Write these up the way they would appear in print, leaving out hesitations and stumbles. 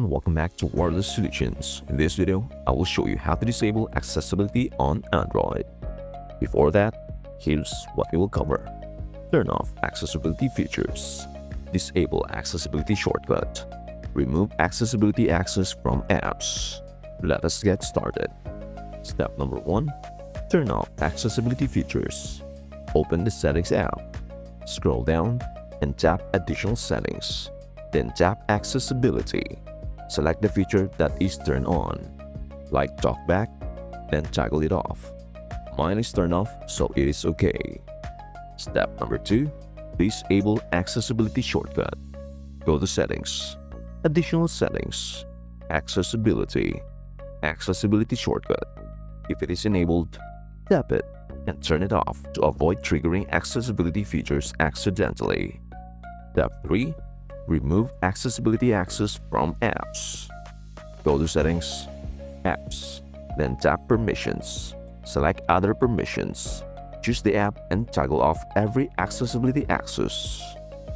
everyone, welcome back to Wireless Solutions. In this video, I will show you how to disable accessibility on Android. Before that, here's what we will cover. Turn off accessibility features. Disable accessibility shortcut. Remove accessibility access from apps. Let us get started. Step number 1. Turn off accessibility features. Open the Settings app. Scroll down and tap Additional Settings. Then tap Accessibility. Select the feature that is turned on, like TalkBack, then toggle it off. Mine is turned off, so it is okay. Step number 2. Disable accessibility shortcut. Go to Settings, Additional Settings, Accessibility, Accessibility shortcut. If it is enabled, tap it and turn it off to avoid triggering accessibility features accidentally. Step 3. Remove accessibility access from apps. Go to Settings, Apps, then tap Permissions. Select Other Permissions. Choose the app and toggle off every accessibility access.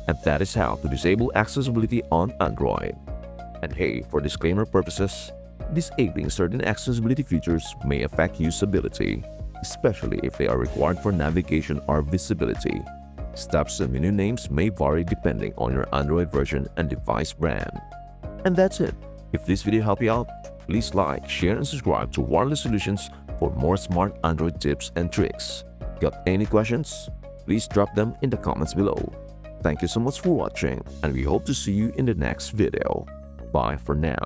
And that is how to disable accessibility on Android. And hey, for disclaimer purposes, disabling certain accessibility features may affect usability, especially if they are required for navigation or visibility. Steps and menu names may vary depending on your Android version and device brand. And that's it. If this video helped you out, please like, share, and subscribe to Wireless Solutions for more smart Android tips and tricks. Got any questions? Please drop them in the comments below. Thank you so much for watching, and we hope to see you in the next video. Bye for now.